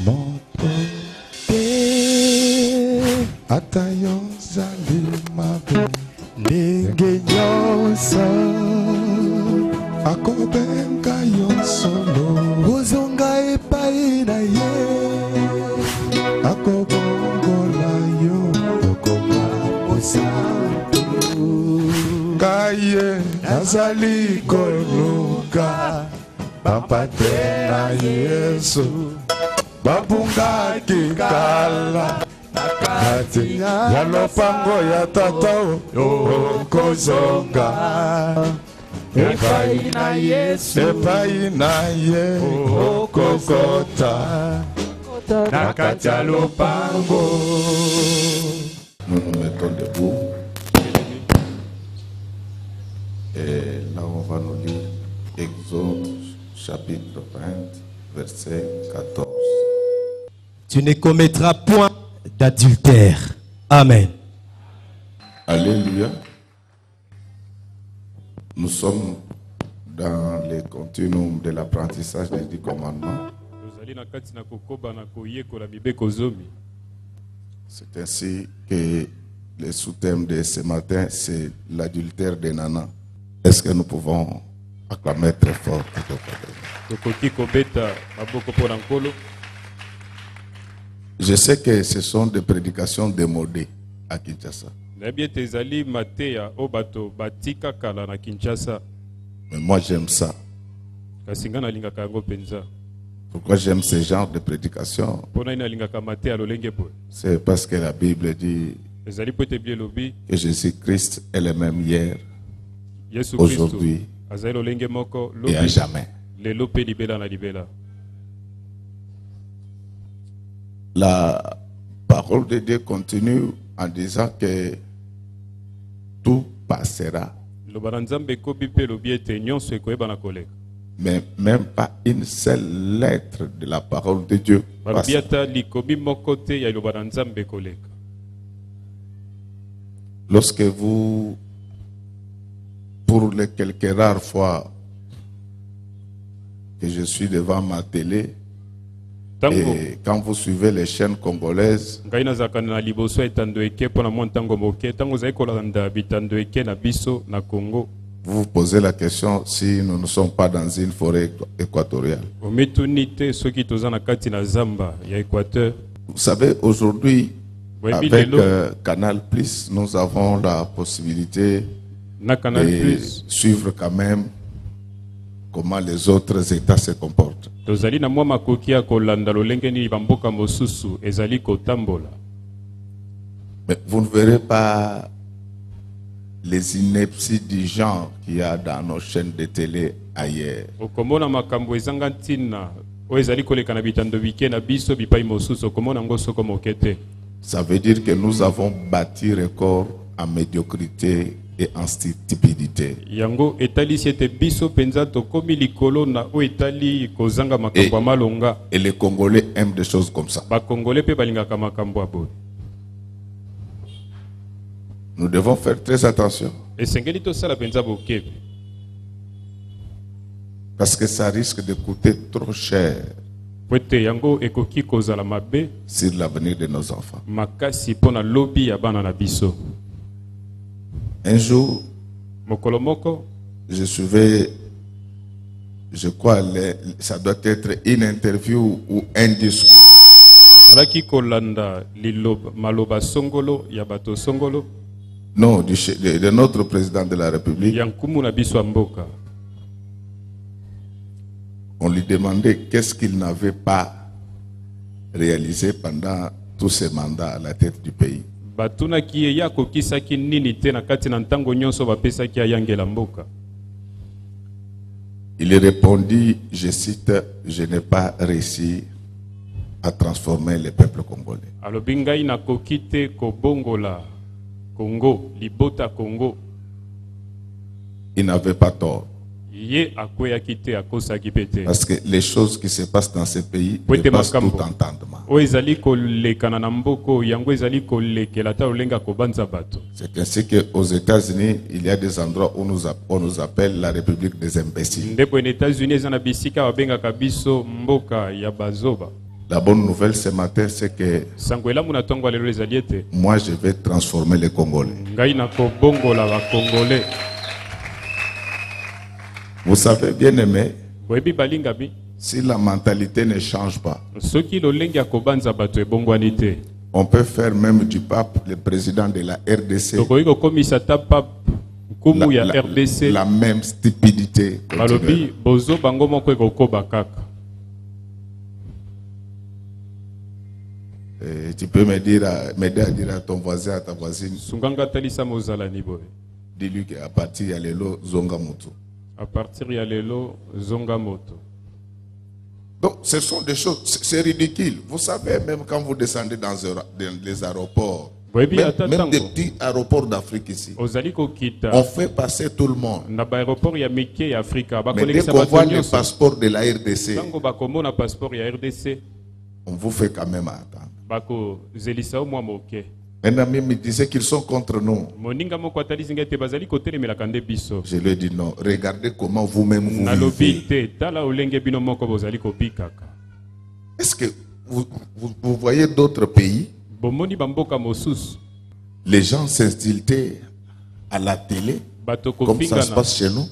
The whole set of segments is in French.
motote atayo zali mabe ndenge nyonso akobenga yo solo ozonga epai na ye akobongola yo okoma mosantu kaye nazali koluka bapate na Yesu babungaki kala nakati ya lopango ya tata okozonga epai na Yesu epai na ye okokota nakati ya lopango. Nous nous mettons debout et là on va nous lire Exode chapitre 20 verset 14. Tu ne commettras point d'adultère. Amen. Alléluia. Nous sommes dans les continuums de l'apprentissage des 10 commandements. C'est ainsi que le sous-thème de ce matin, c'est l'adultère des nanas. Est-ce que nous pouvons acclamer très fort? Je sais que ce sont des prédications démodées à Kinshasa. Mais moi j'aime ça. Pourquoi j'aime ce genre de prédication? C'est parce que la Bible dit que Jésus-Christ est le même hier, aujourd'hui et à jamais. La parole de Dieu continue en disant que tout passera. Mais même pas une seule lettre de la parole de Dieu passera. Lorsque vous, pour les quelques rares fois que je suis devant ma télé, et quand vous suivez les chaînes congolaises, vous vous posez la question si nous ne sommes pas dans une forêt équatoriale. Vous savez, aujourd'hui, avec Canal+, nous avons la possibilité de suivre quand même comment les autres États se comportent. Mais vous ne verrez pas les inepties du genre qu'il y a dans nos chaînes de télé ailleurs. Ça veut dire que nous avons bâti record en médiocrité et en stupidité. Et les Congolais aiment des choses comme ça. Nous devons faire très attention. Parce que ça risque de coûter trop cher sur l'avenir de nos enfants. Un jour, je suivais, je crois, ça doit être une interview ou un discours non, de notre président de la République. On lui demandait qu'est-ce qu'il n'avait pas réalisé pendant tous ses mandats à la tête du pays. Il répondit, je cite, je n'ai pas réussi à transformer le peuple congolais. Il n'avait pas tort. Parce que les choses qui se passent dans ce pays dépassent tout entendement. C'est ainsi qu'aux États-Unis, il y a des endroits où on nous appelle la République des imbéciles. La bonne nouvelle ce matin, c'est que moi, je vais transformer les Congolais. Vous savez, bien aimé, si la mentalité ne change pas, on peut faire même du pape le président de la RDC. La même stupidité. Et tu peux m'aider à dire à ton voisin, à ta voisine, dis-lui qu'à partir de Yalelo, Zonga Moto. À partir de Yalelo, Zonga Moto. Donc, ce sont des choses, c'est ridicule. Vous savez, même quand vous descendez dans les aéroports, même des petits aéroports d'Afrique ici, on fait passer tout le monde. Mais dès qu'on voit le passeport de la RDC, on vous fait quand même attendre. Un ami me disait qu'ils sont contre nous. Je lui ai dit non, regardez comment vous-même vous vivez. Est-ce que vous voyez d'autres pays? Les gens s'instillent à la télé, comme ça se passe chez nous.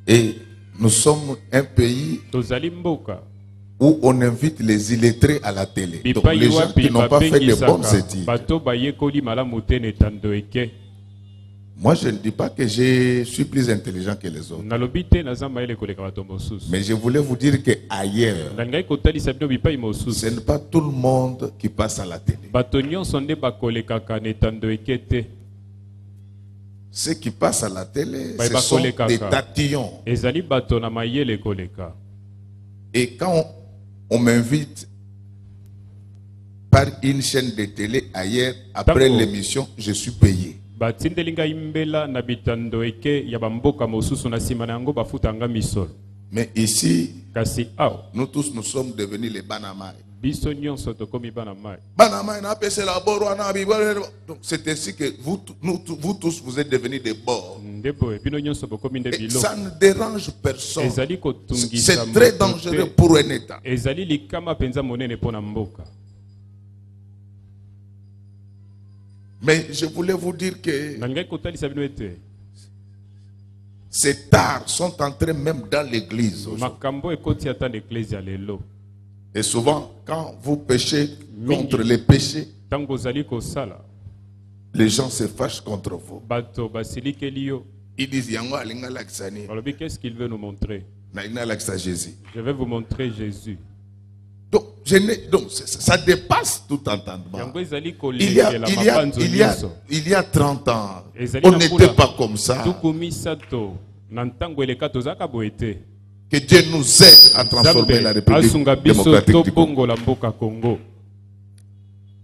Et nous sommes un pays où on invite les illettrés à la télé. Donc les gens qui n'ont pas fait de bonnes études. Moi, je ne dis pas que je suis plus intelligent que les autres. Mais je voulais vous dire qu'ailleurs, ce n'est pas tout le monde qui passe à la télé. Ceux qui passent à la télé, ce sont des tatillons. Et quand on m'invite par une chaîne de télé ailleurs, après l'émission, je suis payé. Mais ici, nous tous, nous sommes devenus les Banamai. Donc c'est ainsi que vous tous, vous êtes devenus des bords. Et ça ne dérange personne. C'est très dangereux pour un État. Mais je voulais vous dire que ces tares sont entrés même dans l'église. Et souvent, quand vous péchez contre les péchés, les gens se fâchent contre vous. Ils disent, qu'est-ce qu'il veut nous montrer? Je vais vous montrer Jésus. Donc, ça dépasse tout entendement. Il y a 30 ans, on n'était pas comme ça. Que Dieu nous aide à transformer la République démocratique du Congo.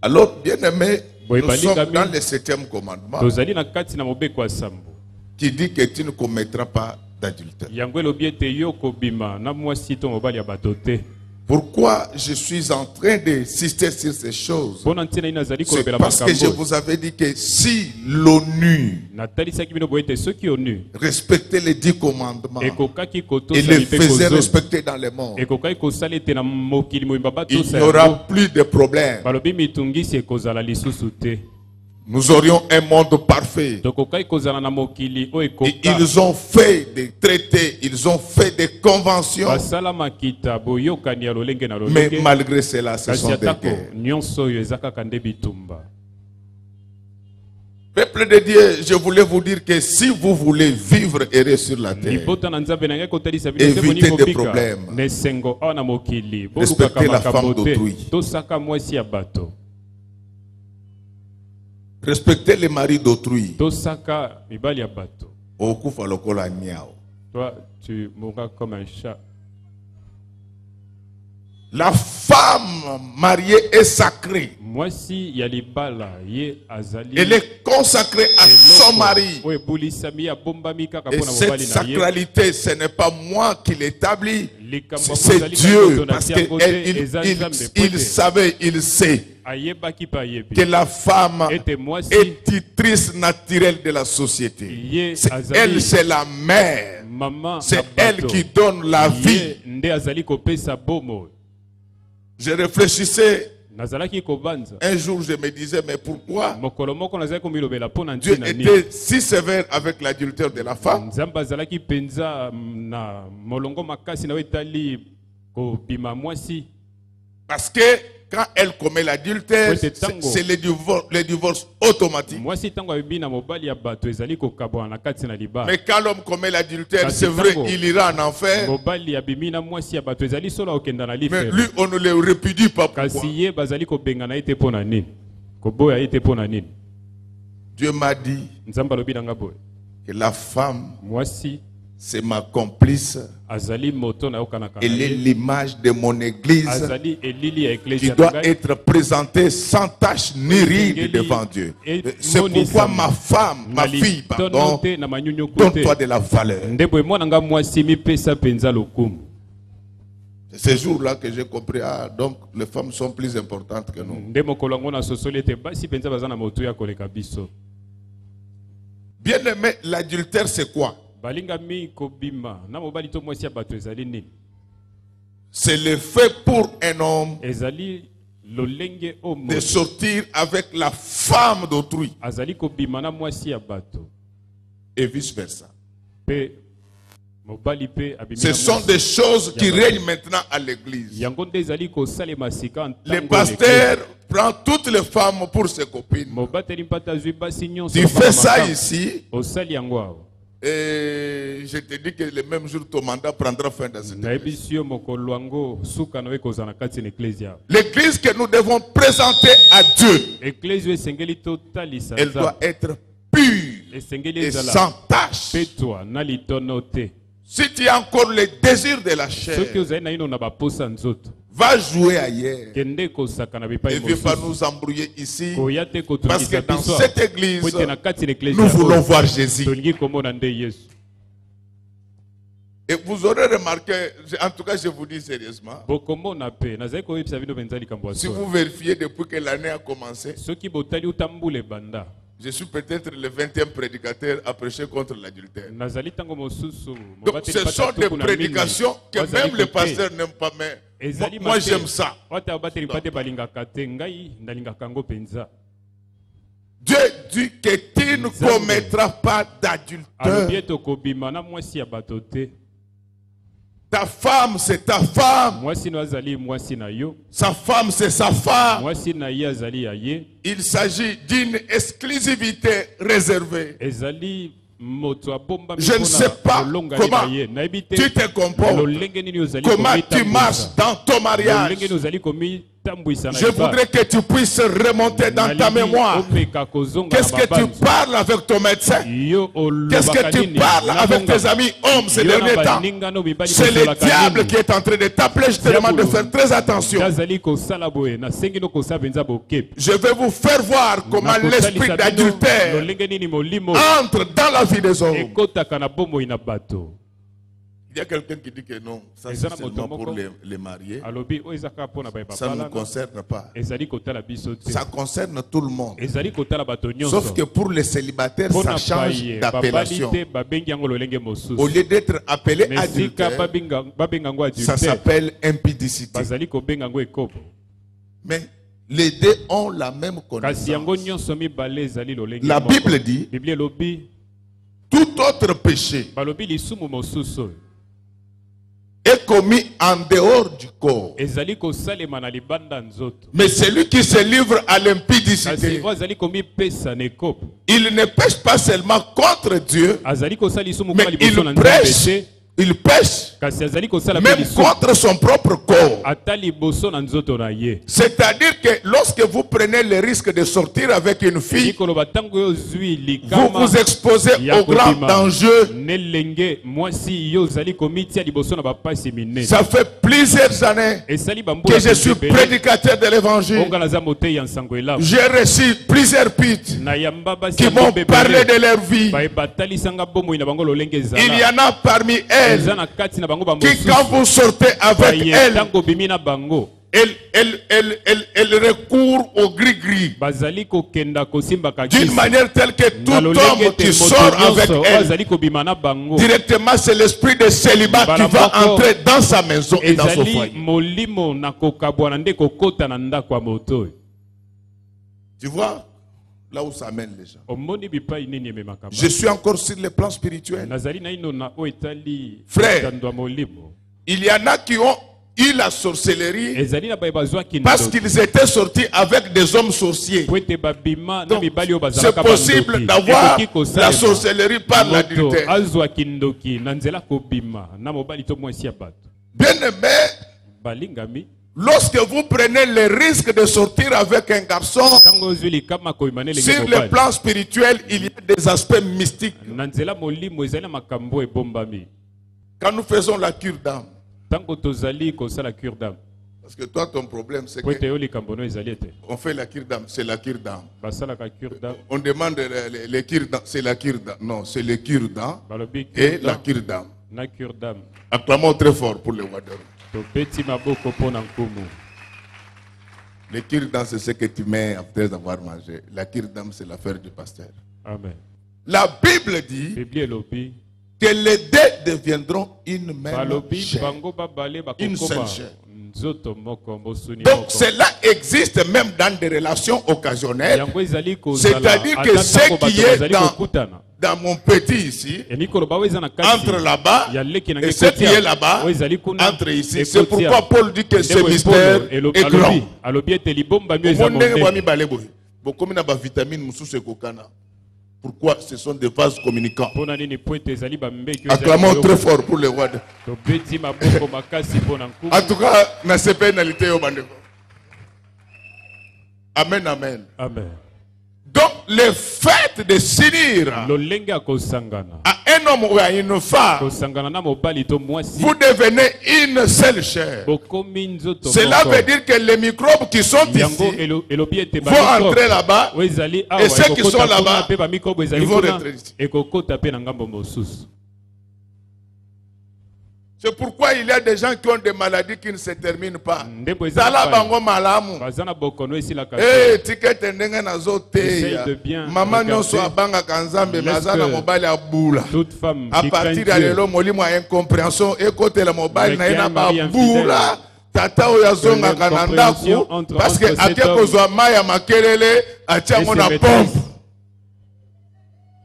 Alors, bien aimé, nous sommes dans le 7e commandement qui dit que tu ne commettras pas d'adultère. Pourquoi je suis en train d'insister sur ces choses? C'est parce que je vous avais dit que si l'ONU respectait les 10 commandements et les faisait respecter dans le monde, il n'y aura plus de problèmes. Nous aurions un monde parfait. Et ils ont fait des traités, ils ont fait des conventions. Mais malgré cela, ce sont des guerres. Peuple de Dieu, je voulais vous dire que si vous voulez vivre heureux sur la terre, évitez des problèmes. Respectez la femme d'autrui. Respectez les maris d'autrui. Toi, tu mourras comme un chat. La femme mariée est sacrée. Elle est consacrée à son mari. Et cette sacralité, ce n'est pas moi qui l'établis. C'est Dieu. Parce qu'il savait, il sait que la femme est titrice naturelle de la société. Elle, c'est la mère. c'est elle qui donne la vie. Je réfléchissais. Un jour, je me disais, mais pourquoi Dieu était si sévère avec l'adultère de la femme? Parce que quand elle commet l'adultère, c'est le divorce automatique. Mais quand l'homme commet l'adultère, c'est vrai, il ira en enfer. Mais lui, on ne le répudie pas. Pourquoi? Dieu m'a dit que la femme, c'est ma complice. Elle est l'image de mon église qui doit être présentée sans tache ni ride devant Dieu. C'est pourquoi ma femme, ma fille, pardon, donne-toi de la valeur. C'est ces jours-là que j'ai compris, donc les femmes sont plus importantes que nous. Bien aimé, l'adultère c'est quoi? C'est le fait pour un homme de sortir avec la femme d'autrui et vice versa. Ce sont des choses qui règnent maintenant à l'église. Le pasteur prend toutes les femmes pour ses copines. Tu fais ça ici. Et je te dis que le même jour, ton mandat prendra fin dans cette église. L'église que nous devons présenter à Dieu, elle doit être pure et sans tache. Si tu as encore le désir de la chair, va jouer ailleurs. Et ne viens pas nous embrouiller ici. Parce que dans cette église, nous voulons voir Jésus. Et vous aurez remarqué, en tout cas je vous dis sérieusement, si vous vérifiez depuis que l'année a commencé, je suis peut-être le 20e prédicateur à prêcher contre l'adultère. Donc ce sont des prédications que même les pasteurs n'aiment pas, mais moi j'aime ça. Dieu dit que tu ne commettras pas d'adultère. Ta femme, c'est ta femme. Sa femme, c'est sa femme. Il s'agit d'une exclusivité réservée. Je ne sais pas comment tu te comportes, comment tu marches dans ton mariage. Je voudrais que tu puisses remonter dans ta mémoire. Qu'est-ce que tu parles avec ton médecin? Qu'est-ce que tu parles avec tes amis hommes ces derniers temps? C'est le diable qui est en train de t'appeler. Je te demande de faire très attention. Je vais vous faire voir comment l'esprit d'adultère entre dans la vie des hommes. Il y a quelqu'un qui dit que non, ça c'est seulement pour les mariés. Ça ne nous concerne pas. Ça concerne tout le monde. Sauf que pour les célibataires, ça change d'appellation. Au lieu d'être appelé adultère, ça s'appelle impudicité. Mais les deux ont la même connaissance. La Bible dit, tout autre péché est commis en dehors du corps. Mais celui qui se livre à l'impudicité, il ne pêche pas seulement contre Dieu, mais il pêche même contre son propre corps. C'est-à-dire que lorsque vous prenez le risque de sortir avec une fille, vous vous exposez au grand danger. Ça fait plusieurs années que je suis prédicateur de l'évangile. J'ai reçu plusieurs putes qui m'ont parlé de leur vie. Il y en a parmi elles qui, quand vous sortez avec elles, elle recourt au gris-gris. D'une manière telle que tout homme qui sort avec elle, directement c'est l'esprit de célibat qui va entrer dans sa maison et dans son foyer. Tu vois là où ça amène les gens. Je suis encore sur le plan spirituel. Frère, il y en a qui ont eu la sorcellerie parce qu'ils étaient sortis avec des hommes sorciers. Donc, c'est possible d'avoir la sorcellerie par l'adultère. Bien-aimé, lorsque vous prenez le risque de sortir avec un garçon, sur le plan spirituel, il y a des aspects mystiques. Quand nous faisons la cure d'âme, parce que toi, ton problème, c'est que on fait la cure d'âme, c'est la cure d'âme. On demande les cures d'âme, c'est la cure d'âme. Non, c'est les cures d'âme et la cure d'âme. Acclamons très fort pour le Wador. Les cure d'âme, c'est ce que tu mets après avoir mangé. La cure d'âme, c'est l'affaire du pasteur. Amen. La Bible dit que les deux deviendront une même chair, une seule chair. Donc cela existe même dans des relations occasionnelles. C'est-à-dire que ce qui est dans mon petit ici, entre là-bas, et ce qui est là-bas, entre ici. C'est pourquoi Paul dit que ce mystère est grand. Pourquoi ce sont des vases communicants? Acclamons très fort pour les rois. En tout cas, c'est pénalité au bandeko. Amen, amen. Amen. Donc, le fait de s'unir à un homme ou à une femme, vous devenez une seule chair. Cela veut dire que les microbes qui sont ici vont entrer là-bas et ceux qui sont là-bas, ils vont rentrer ici. C'est pourquoi il y a des gens qui ont des maladies qui ne se terminent pas. Toute femme à partir de l'élo molimo a incompréhension et côté la mobile na ina babula tata oyazonga kanandaku parce que akeko zo maya makelele atia mona pompe.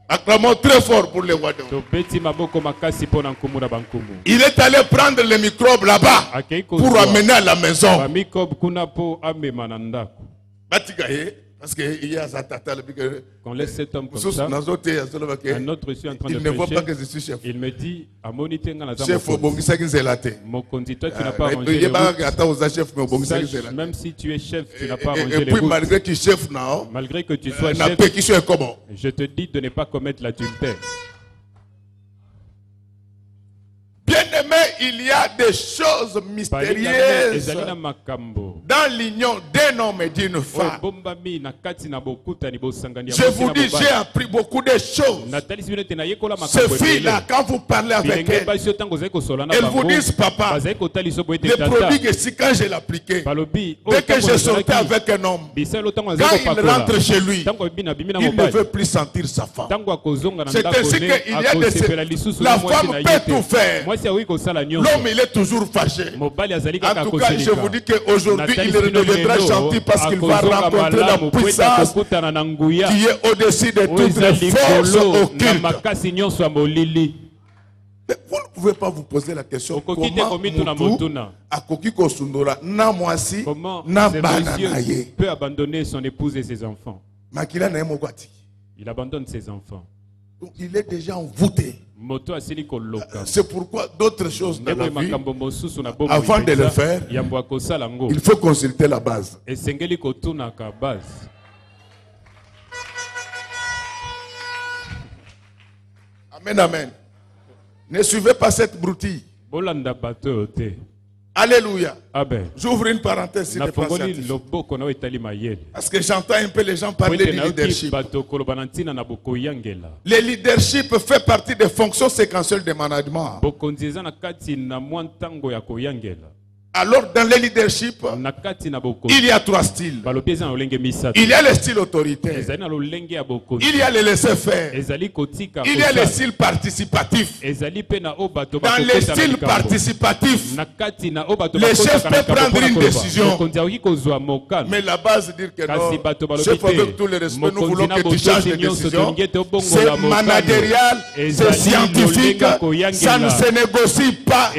Acclamons très fort pour les Wadon. Il est allé prendre les microbes là-bas pour amener à la maison. Parce qu'il y a ça qu'on laisse cet homme comme ça. Un autre ici en train de prêcher. Pas que je suis chef. Il me dit chef, mon conducteur, tu n'as pas rangé les routes. Sache, même si tu es chef, tu n'as pas rangé les routes. Malgré que tu sois chef, je te dis de ne pas commettre l'adultère. Bien-aimé, il y a des choses mystérieuses dans l'union d'un homme et d'une femme. Je vous dis, j'ai appris beaucoup de choses. Ces filles-là, quand vous parlez avec elles, elles vous disent, papa, le prodigue ici, quand je l'appliquais, dès que je sortais avec un homme, quand il rentre chez lui, il ne veut plus sentir sa femme. C'est ainsi qu'il y a des... La femme peut tout faire. L'homme, il est toujours fâché. En tout cas, je vous dis qu'aujourd'hui, il redeviendra gentil parce qu'il va rencontrer la puissance qui est au-dessus de toutes les forces occultes. Mais vous ne pouvez pas vous poser la question comment ce peut abandonner son épouse et ses enfants. Il abandonne ses enfants. Donc il est déjà envoûté. C'est pourquoi d'autres choses dans la vie, avant de le faire, il faut consulter la base. Amen, amen. Ne suivez pas cette broutille. Alléluia. J'ouvre une parenthèse sur les plans scientifiques. Parce que j'entends un peu les gens parler du leadership. Le leadership fait partie des fonctions séquentielles de management. Alors, dans le leadership, il y a 3 styles. Il y a le style autoritaire. Il y a le laisser-faire. Il y a le style participatif. Dans le style participatif, le chef peut prendre une décision. Mais la base dit que non, chef, avec tout le respect, nous voulons que tu changes de décision. C'est managérial, c'est scientifique, ça ne se négocie pas.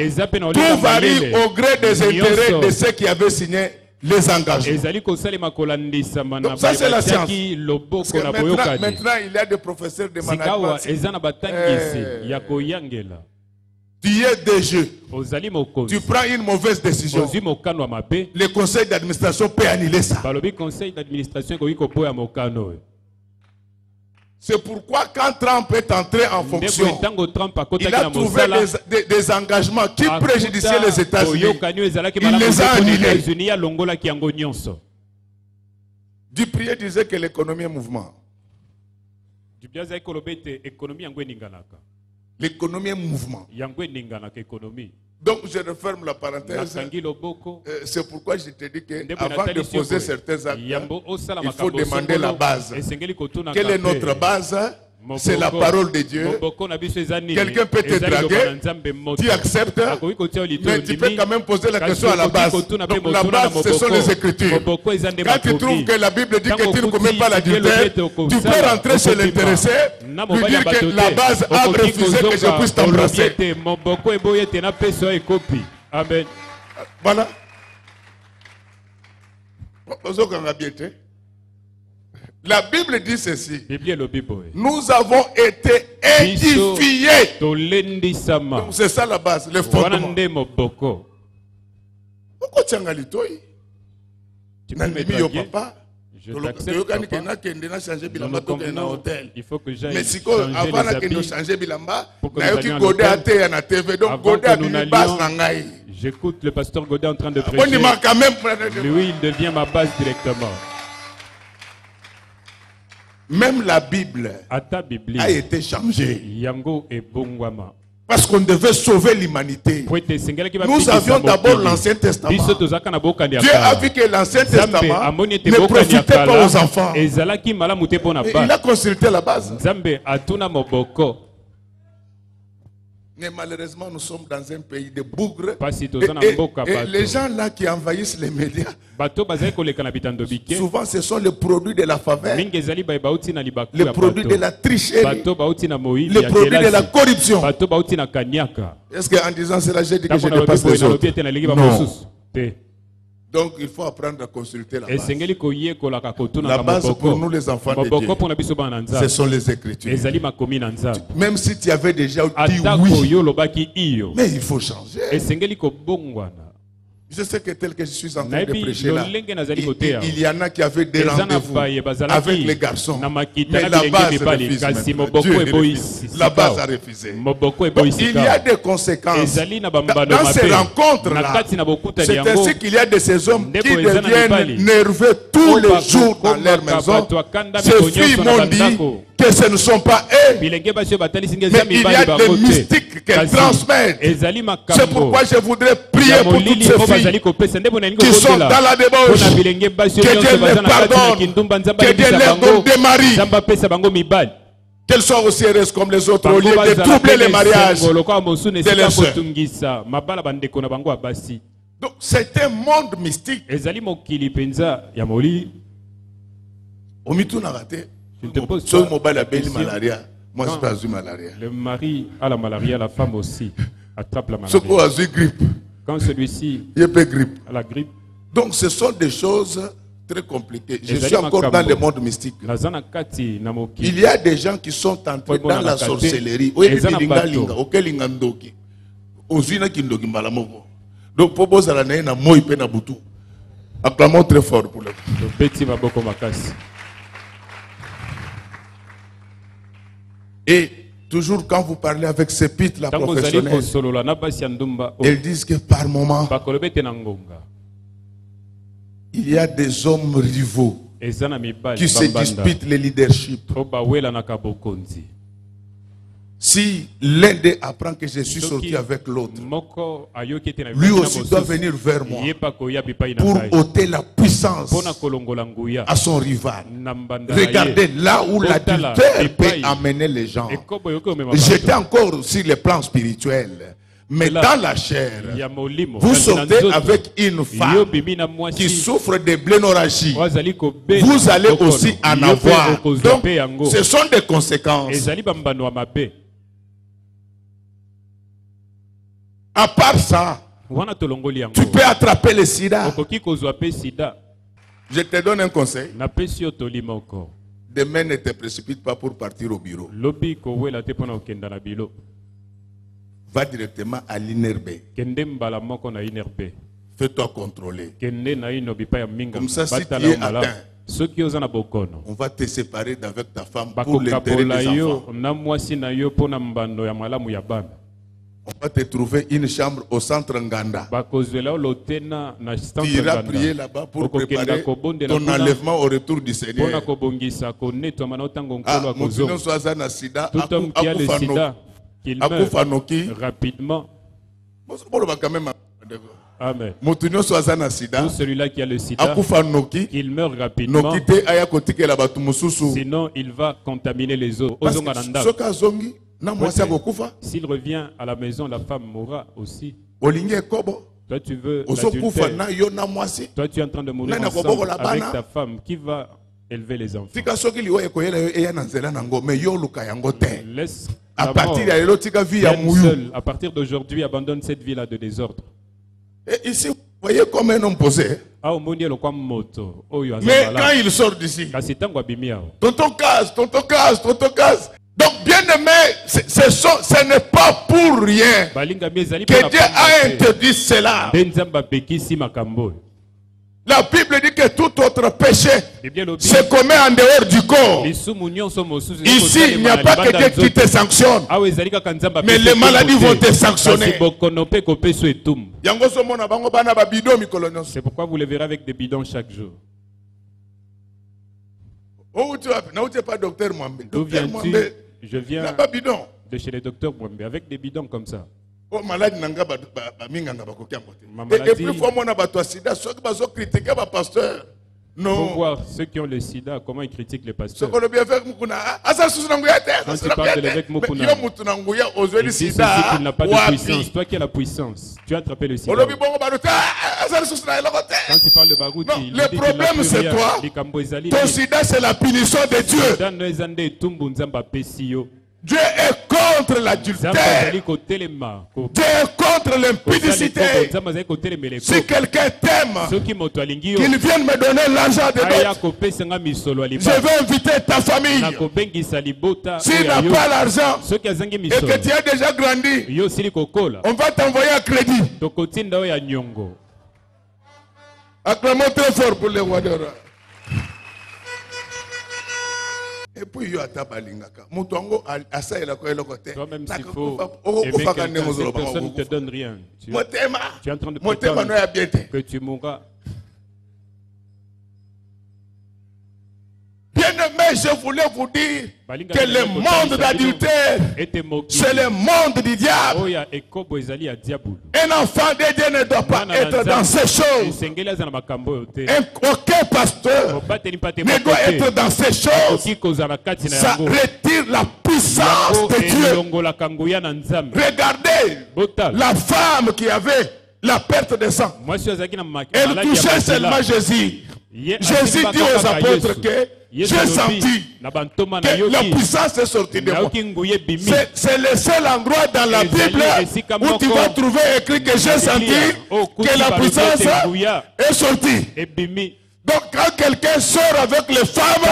Tout varie au gré des intérêts de ceux qui avaient signé les engagements. Donc ça c'est la science. Maintenant il y a des professeurs de management. Tu es des jeux. Tu prends une mauvaise décision. Le conseil d'administration peut annuler ça. C'est pourquoi quand Trump est entré en fonction, il a trouvé des engagements qui préjudiciaient les États-Unis. Il les a annulés. Duprier disait que l'économie est mouvement. L'économie est mouvement. Donc je referme la parenthèse. C'est pourquoi je te dis qu'avant de poser certains actes, il faut demander la base. Quelle est notre base? C'est la parole de Dieu. Quelqu'un peut te draguer, tu acceptes, mais tu peux quand même poser la question à la base. Donc la base, ce sont les Écritures. Quand tu trouves que la Bible dit que tu ne commets pas l'adultère, tu peux rentrer chez l'intéressé, lui dire que la base a refusé que je puisse t'embrasser. Amen. Voilà. La Bible dit ceci. Nous avons été édifiés. Donc c'est ça la base, le fondement. Pourquoi tu as papa? Il faut que j'aille J'écoute le pasteur Godet en train de prêcher. Lui, il devient ma base directement. Même la Bible a été changée. Parce qu'on devait sauver l'humanité. Nous avions d'abord l'Ancien Testament. Dieu a vu que l'Ancien Testament ne profitait pas aux enfants. Et il a consulté la base. Mais malheureusement, nous sommes dans un pays de bougres. Et les gens là qui envahissent les médias, souvent ce sont les produits de la faveur, les produits de la tricherie, les produits de la corruption. Est-ce qu'en disant cela, j'ai dit que je dépasse les autres? Non. Donc il faut apprendre à consulter la base. La base pour nous les enfants de Dieu, ce sont les Écritures. Même si tu avais déjà dit oui, mais il faut changer. Je sais que tel que je suis en train de prêcher là, il y en a qui avaient des rendez-vous avec les garçons. Mais la base refuse. La base a refusé. Donc, il y a des conséquences. Dans ces rencontres-là, c'est ainsi qu'il y a de ces hommes qui deviennent nerveux tous les jours dans leur maison. Ces filles m'ont dit que ce ne sont pas eux, mais il y a des mystiques qu'elles transmettent. C'est pourquoi je voudrais prier pour toutes ces filles qui sont dans la débauche. Que Dieu les pardonne, que Dieu leur donne des maris, qu'elles soient aussi heureuses comme les autres, au lieu de troubler les mariages de leurs sœurs. Donc c'est un monde mystique. Je te pose malaria. Moi, je pas eu malaria. Le mari a la malaria, la femme aussi attrape la malaria. Grippe. Quand celui-ci a la grippe. Donc, ce sont des choses très compliquées. Je suis encore dans le monde mystique. Il y a des gens qui sont entrés dans la sorcellerie. Donc, pour vous, acclamons très fort pour le Et toujours quand vous parlez avec ces pites la professionnelle, elles disent que par moment, il y a des hommes rivaux qui se disputent le leadership. Si l'un d'eux apprend que je suis sorti avec l'autre, lui aussi doit venir vers moi pour ôter la puissance à son rival. Regardez là où l'adultère peut amener les gens. J'étais encore sur le plan spirituel. Mais dans la chair, vous sortez avec une femme qui souffre de blénorragie. Vous allez aussi en avoir. Donc, ce sont des conséquences. À part ça, tu peux attraper le sida. Je te donne un conseil. Demain, ne te précipite pas pour partir au bureau. Va directement à l'INRB. Fais-toi contrôler. Comme ça, si tu es atteint, on va te séparer d'avec ta femme pour l'intérêt des enfants. On va te trouver une chambre au centre Nganda. Tu iras prier là-bas pour préparer ton enlèvement au retour du Seigneur. Rapidement. Amen. Pour celui-là qui a le sida, qu'il meurt rapidement. Sinon, il va contaminer les autres. S'il revient à la maison, la femme mourra aussi. Toi, tu veux l'adultère. Toi, tu es en train de mourir ensemble avec ta femme. Qui va élever les enfants? Laisse à partir d'aujourd'hui, abandonne cette vie-là de désordre. Et ici, vous voyez comme un homme posé. Mais quand il sort d'ici, tonton casse. Donc, bien aimé, ce n'est pas pour rien que Dieu a interdit cela. La Bible dit que tout autre péché se commet en dehors du corps. Ici, il n'y a pas que Dieu qui te sanctionne, mais les maladies vont te sanctionner. C'est pourquoi vous les verrez avec des bidons chaque jour. D'où viens-tu? Je viens de chez les docteurs Mwembe avec des bidons comme ça. Et puis, il faut faut voir ceux qui ont le sida, comment ils critiquent les pasteurs. Quand tu parles de l'évêque Mukuna, il dit ceci qu'il n'a pas de puissance. Toi qui as la puissance, tu as attrapé le sida. Quand tu parles de Barouti, le problème c'est toi. Ton sida c'est la punition de Dieu. Dieu est contre l'adultère. Dieu est contre l'impudicité. Si quelqu'un t'aime, qu'il vienne me donner l'argent de dot. Je vais inviter ta famille. S'il n'a pas l'argent et que tu as déjà grandi, on va t'envoyer un crédit. Acclamons très fort pour les rois de roi. Et puis, il y a tabalingaka. Toi-même, s'il faut aimer quelqu'un, cette personne ne te donne rien. Tu es en train de préparer que tu mourras. Bien-aimé, je voulais vous dire que le monde d'adultère, c'est le monde du diable. Un enfant de Dieu ne doit pas être dans ces choses. Aucun pasteur ne doit être dans ces choses. Ça retire la puissance de Dieu. Regardez la femme qui avait la perte de sang. Elle touchait seulement Jésus. Jésus dit aux apôtres que j'ai senti que la puissance est sortie de moi. C'est le seul endroit dans la Bible où tu vas trouver écrit que j'ai senti que la puissance est sortie. Donc quand quelqu'un sort avec les femmes,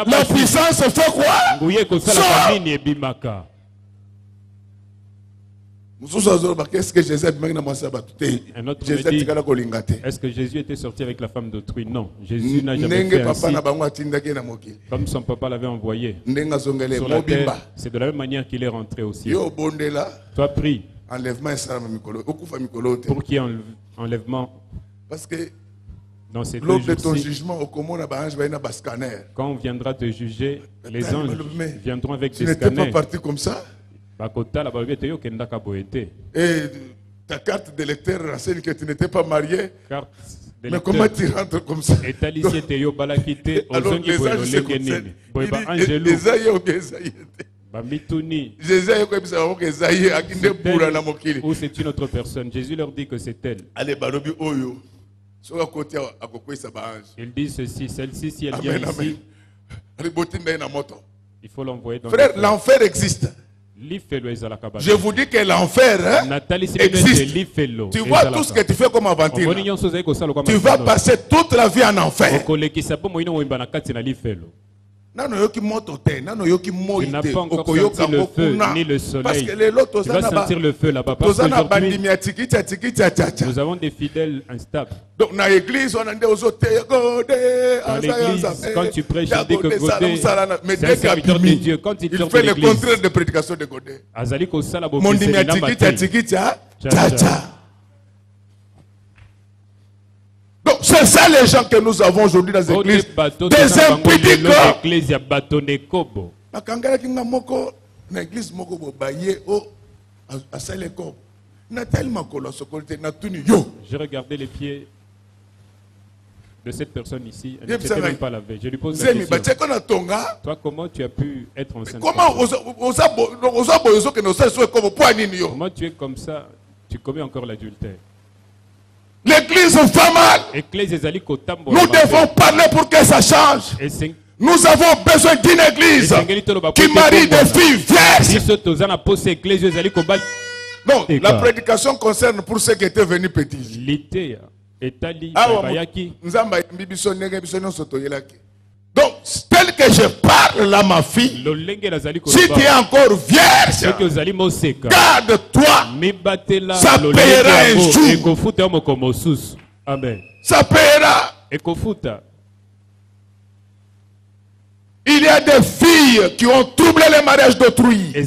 la puissance fait quoi? Sort. Est-ce que Jésus Est-ce que Jésus était sorti avec la femme d'autrui? Non, Jésus n'a jamais fait ainsi. Comme son papa l'avait envoyé sur la terre, c'est de la même manière qu'il est rentré aussi. Toi prie pour qu'il y ait enlèvement. Parce que Dans ces lors de ton jugement, quand on viendra te juger, les anges viendront avec des scanners. Tu n'étais pas parti comme ça? Et ta carte d'électeur renseigne que tu n'étais pas marié. Mais comment tu rentres comme ça? Alors les anges se concernent. Ou c'est une autre personne. Jésus leur dit que c'est elle. Il dit ceci, celle-ci, si elle vient ici, il faut l'envoyer dans frère, l'enfer existe. Je vous dis que l'enfer existe. Tu vois tout ce que tu fais comme aventure. Tu vas passer toute la vie en enfer. Tu n'as pas encore senti le feu ni le soleil. Tu vas sentir le feu là-bas. Parce qu'aujourd'hui, nous avons des fidèles instables. Donc, dans l'église, quand tu prêches, tu dis que Godé, c'est un serviteur de Dieu. Quand il fait le contraire de prédication de Godé. Donc, c'est ça les gens que nous avons aujourd'hui dans les églises. Des impudiques. J'ai regardé les pieds de cette personne ici. Elle ne s'était même pas lavée. Je lui pose la question. Toi, comment tu as pu être enceinte? Comment tu es comme ça? Tu commets encore l'adultère. L'église va mal. Nous devons parler pour que ça change. Nous avons besoin d'une église qui marie des filles vierges. Non, la prédication concerne pour ceux qui étaient venus petits. Donc, tel que je parle là, ma fille, si tu es encore vierge, garde-toi. Ça payera un jour. Amen. Ça payera. Il y a des filles qui ont troublé le mariage d'autrui. Vous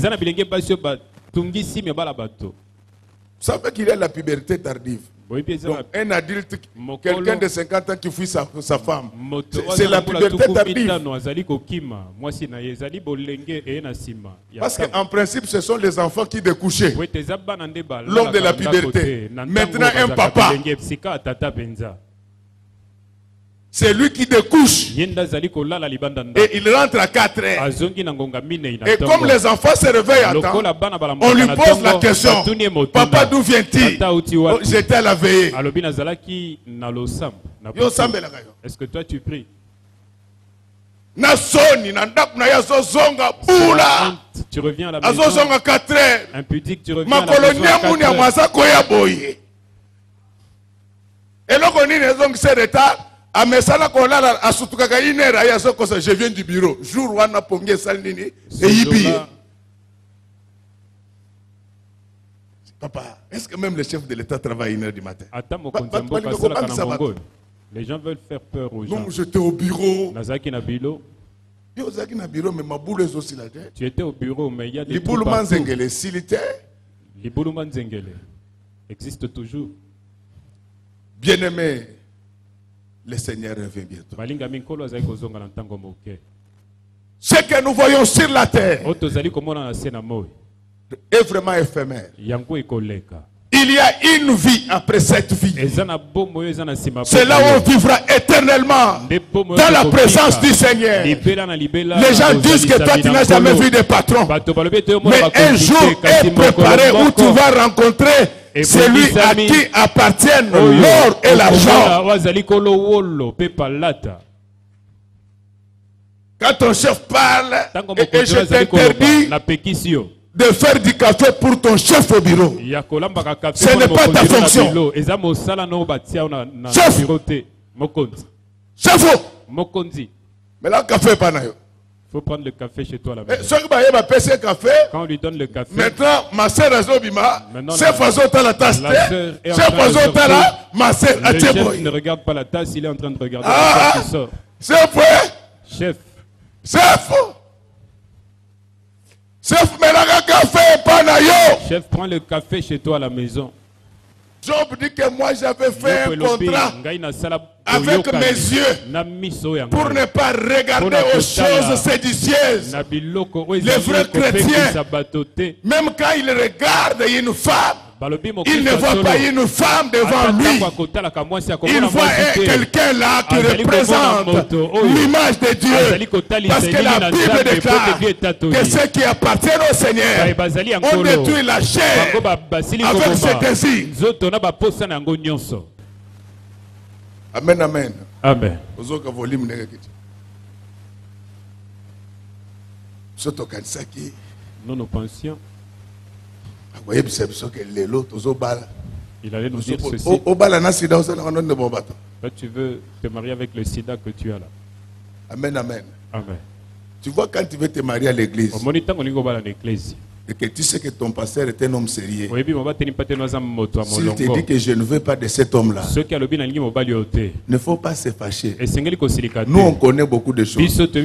savez qu'il y a la puberté tardive. Donc, un adulte, quelqu'un de 50 ans qui fuit sa femme, c'est la puberté tardive. Parce qu'en principe, ce sont les enfants qui découchaient lors de la puberté. Maintenant, un papa, c'est lui qui découche. Et il rentre à 4 heures. Et comme les enfants se réveillent à temps, on lui pose la question. Papa, d'où viens-tu? Oh, j'étais à la veillée. Est-ce que toi tu pries? Tu reviens à la maison. Impudique, tu reviens à la maison à 4 heures. Je viens du bureau. Jour où on a pongé Salnini et Ibi. Papa, est-ce que même le chef de l'État travaille 1 heure du matin? Les gens veulent faire peur aux gens. Non, j'étais au bureau. Tu étais au bureau, mais il y a des trous partout. Liboulouman Zengele existe toujours. Bien-aimé, le Seigneur revient bientôt. Ce que nous voyons sur la terre est vraiment éphémère. Il y a une vie après cette vie. C'est là où on vivra éternellement dans la présence du Seigneur. Les gens disent que toi tu n'as jamais vu de patron. Mais un jour est préparé où tu vas rencontrer celui à qui appartiennent l'or et l'argent. Quand ton chef parle et je t'interdis de faire du café pour ton chef au bureau, ce n'est pas ta fonction. Chef, mais là, café pas naïo. Il faut prendre le café chez toi là-bas. Quand on lui donne le café, maintenant, ma sœur Azobima, chef Azota la tasse, chef Azota la, ma sœur Acheboy. Ne regarde pas la tasse, il est en train de regarder la tasse qui sort. Chef. Chef, prends le café chez toi à la maison. Job dit que moi j'avais fait un contrat avec mes yeux pour ne pas regarder aux choses séditieuses. Les vrais chrétiens, même quand ils regardent une femme, il ne voit pas une femme devant lui. Il voit quelqu'un là qui représente l'image de Dieu. Parce que la Bible déclare que ceux qui appartiennent au Seigneur ont détruit la chair avec ses désirs. Amen, amen. Amen. Nous pensions. Il allait nous dire ceci. Là, tu veux te marier avec le sida que tu as là. Amen, amen. Amen. Tu vois, quand tu veux te marier à l'église, et que tu sais que ton pasteur est un homme sérieux, s'il te dit que je ne veux pas de cet homme-là, ne faut pas se fâcher. Nous, on connaît beaucoup de choses. Donc,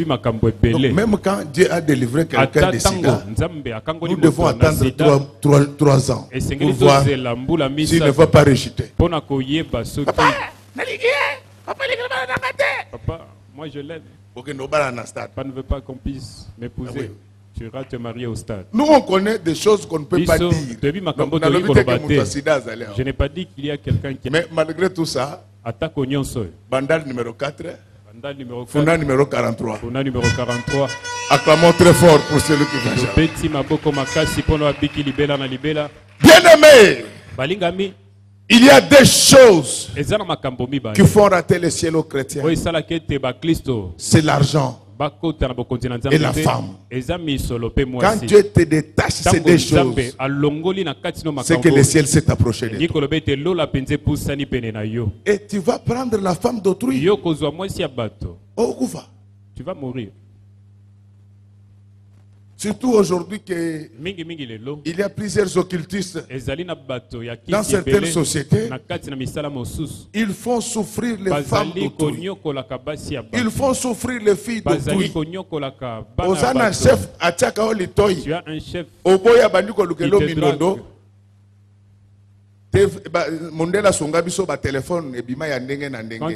même quand Dieu a délivré quelqu'un de sida, nous devons attendre 3 ans pour voir s'il ne va pas rejeter. Papa, moi je l'aime. Papa ne veut pas qu'on puisse m'épouser. Tu iras te marier au stade. Nous, on connaît des choses qu'on ne peut pas dire. Je n'ai pas dit qu'il y a quelqu'un qui... Mais malgré tout ça, Bandal numéro 4, Funa numéro 43. Funa numéro 43. Acclamons très fort pour celui qui vient. Bien-aimé, il y a des choses qui font rater le ciel aux chrétiens. C'est l'argent et la femme. Quand Dieu te détache ces deux choses, c'est que le ciel s'est approché de toi. Et tu vas prendre la femme d'autrui. Tu vas mourir. Surtout aujourd'hui qu'il y a plusieurs occultistes dans certaines sociétés. Ils font souffrir les femmes d'autrui. Ils font souffrir les filles d'autrui. Tu as un chef. Quand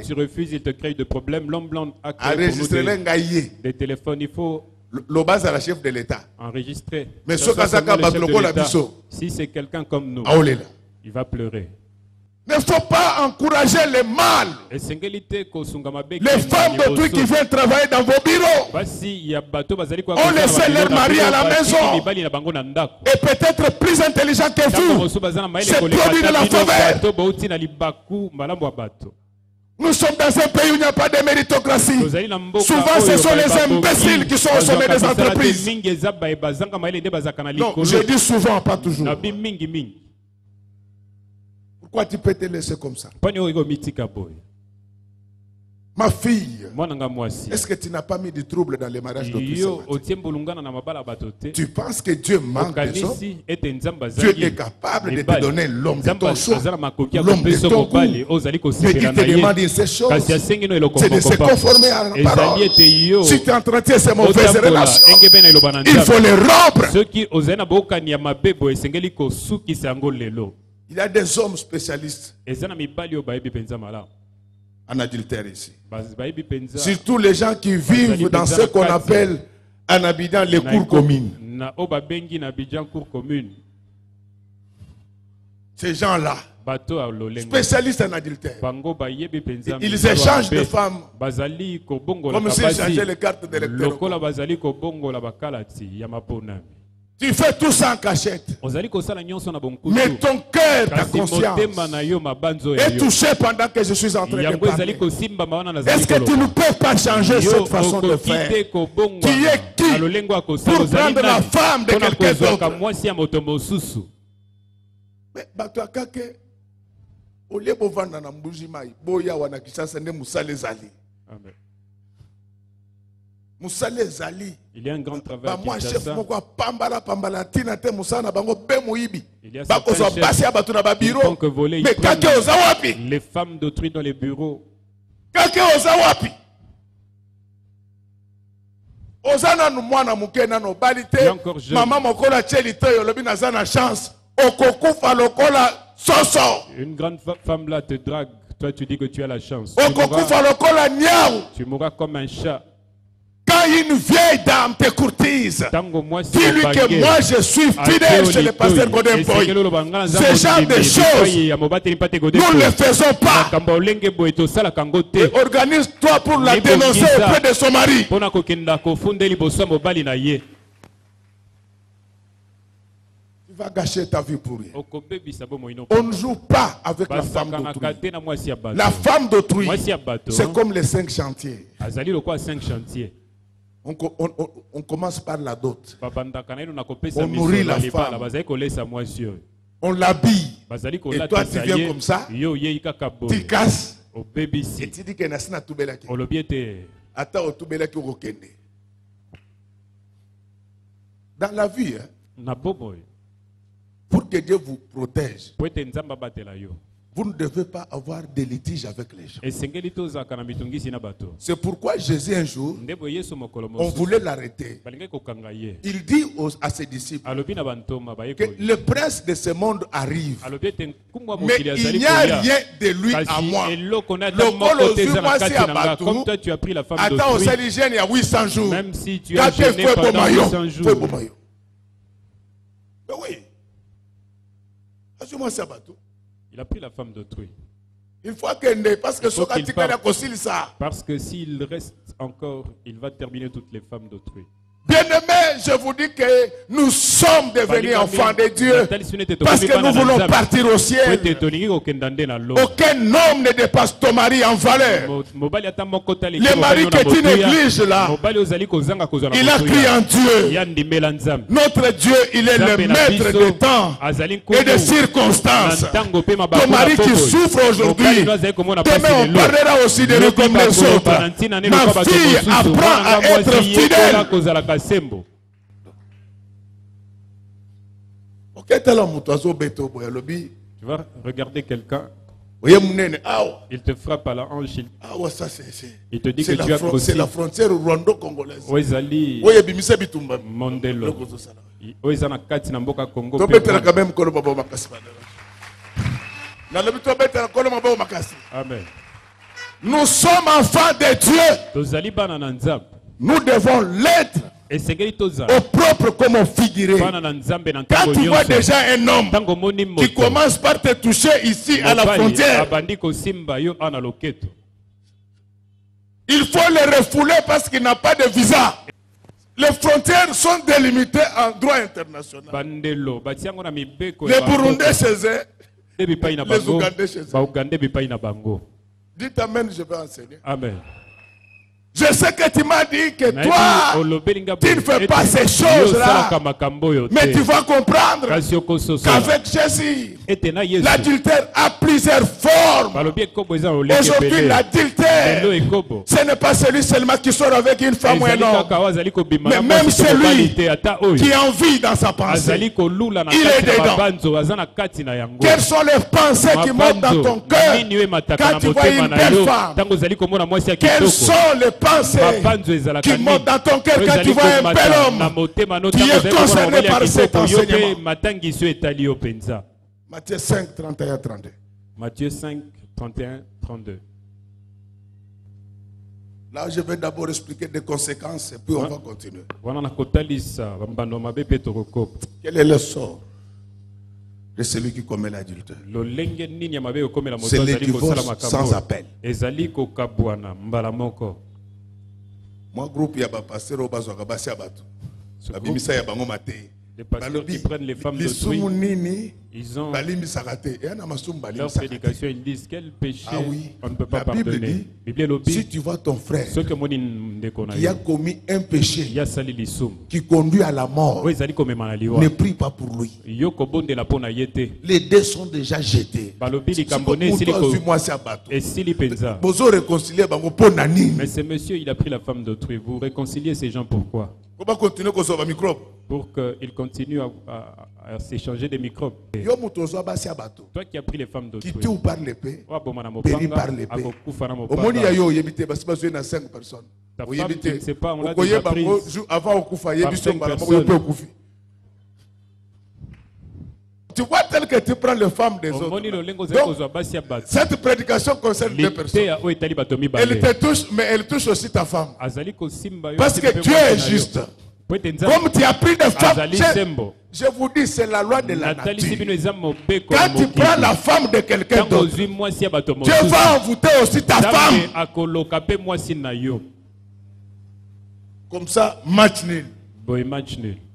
tu refuses, il te crée des problèmes. L'homme blanc a créé des téléphones. Il faut le bas à la chef de l'État. Enregistré. Mais si c'est quelqu'un comme nous, il va pleurer. Ne faut pas encourager le mal. Les femmes d'autrui qui viennent travailler dans vos bureaux ont laissé leur mari à la maison et peut-être plus intelligent que vous. C'est produit de la faveur. Nous sommes dans un pays où il n'y a pas de méritocratie. Souvent, ce sont les imbéciles qui sont au sommet des entreprises. Non, je dis souvent, pas toujours. Pourquoi tu peux te laisser comme ça? Ma fille, est-ce que tu n'as pas mis du trouble dans les mariages de Tu penses que Dieu manque des hommes? Dieu est capable de te donner l'homme de ton choix, l'homme de ton goût. Mais qui te demande ces choses, c'est de se conformer à la parole. Si tu entretiens ces mauvaises relations, il faut les rompre. Il y a des hommes spécialistes en adultère ici. Surtout les gens qui vivent dans ce qu'on appelle en Abidjan les cours communes. Ces gens-là, spécialistes en adultère, ils échangent de femmes comme s'ils échangeaient les cartes d'électeurs. Tu fais tout ça en cachette. Mais ton cœur, ta conscience est touché pendant que je suis en train de parler. Est-ce que tu ne peux pas changer cette façon de faire? Tu es qui pour prendre la femme de quelqu'un d'autre? Mais Batuakake, au lieu de vendre dans Mbujimai, Boya Wanakisasa, ne Moussale Zali. Amen. Il y a un grand travail. Les femmes d'autrui dans les bureaux. Maman mokola chelito yolobi nazana chance okokufa lokola Une grande femme là te drague. Toi, tu dis que tu as la chance. Tu mourras comme un chat. Quand une vieille dame te courtise, dis-lui que moi je suis fidèle chez le pasteur Godin Boy. Ce genre de choses, nous ne le faisons pas. Et organise-toi pour la dénoncer auprès de son mari. Tu vas gâcher ta vie pour rien. On ne joue pas avec la femme d'autrui. La femme d'autrui, c'est comme les 5 chantiers. On commence par la dot. On nourrit la femme. On l'habille. Et toi, tu viens comme ça. Tu casses. Et tu dis que Nassina Toubelaki. Attends, Toubelaki au Kende. Dans la vie, pour que Dieu vous protège, vous ne devez pas avoir de litiges avec les gens. C'est pourquoi Jésus un jour, on voulait l'arrêter. Il dit à ses disciples que le prince de ce monde arrive. Mais il n'y a rien de lui à moi. Attends, au Saligène, il y a 800 jours. Même si tu as jeûné pendant 800 jours. Mais oui. Il a pris la femme d'autrui. Il faut qu'il parce que s'il reste encore, il va terminer toutes les femmes d'autrui. Bien-aimés, je vous dis que nous sommes devenus enfants de Dieu parce que nous voulons partir au ciel. Aucun homme ne dépasse ton mari en valeur. Le mari que tu négliges là, il a crié en Dieu. Notre Dieu, il est le maître des temps et des circonstances. Ton mari qui souffre aujourd'hui, demain on parlera aussi de lui comme les autres. Ma fille apprend à être fidèle. Tu vas regarder quelqu'un, il te frappe à la hanche, il te dit que tu as grossi. C'est la frontière rwando-congolaise. Mondelo. Amen. Nous sommes enfants de Dieu. Nous devons l'être au propre comme au figuré. Quand tu vois déjà un homme qui commence par te toucher ici à la frontière, il faut le refouler parce qu'il n'a pas de visa. Les frontières sont délimitées en droit international. Les Burundais chez eux, les Ougandais chez eux. Dites Amen, je vais enseigner. Amen. Je sais que tu m'as dit que toi, tu ne fais pas ces choses-là. Mais tu vas comprendre qu'avec Jésus, l'adultère a plusieurs formes. Aujourd'hui, l'adultère, ce n'est pas celui seulement qui sort avec une femme ou un homme. Mais même celui qui a envie dans sa pensée, il est dedans. Quelles sont les pensées qui montent dans ton cœur quand tu vois une belle femme? Quelles sont les pensées qui montent dans ton cœur quand tu vois un bel homme? Tu es concerné par cet enseignement. Matthieu 5, 31, 32. Matthieu 5, 31, 32. Là, je vais d'abord expliquer des conséquences et puis on va continuer. Quel est le sort de celui qui commet l'adultère? C'est le divorce sans appel. Moi, groupe ya ba pasteur au bazwaka basi abatu. Babimisa ya bango matei. Les pasteurs qui prennent les femmes d'autrui, ils ont leur prédication, ils disent quel péché on ne peut pas pardonner. Si tu vois ton frère qui a commis un péché qui conduit à la mort, ne prie pas pour lui. Les dés sont déjà jetés. Mais ce monsieur, il a pris la femme d'autrui. Vous réconciliez ces gens pourquoi? Pour qu'ils continuent à s'échanger des microbes. Toi qui as pris les femmes d'autrui, tu par l'épée, péri par l'épée. Ta femme, tu ne sais pas, on l'a déjà prise par 5 personnes. tu vois tel que tu prends les femmes des autres. Donc, cette prédication concerne deux personnes. Elle te touche, mais elle touche aussi ta femme. Parce que Dieu est juste. Comme tu as pris des femmes, je vous dis, c'est la loi de la nature. Quand tu prends la femme de quelqu'un d'autre, Dieu va envoûter aussi ta femme. Comme ça, match nul.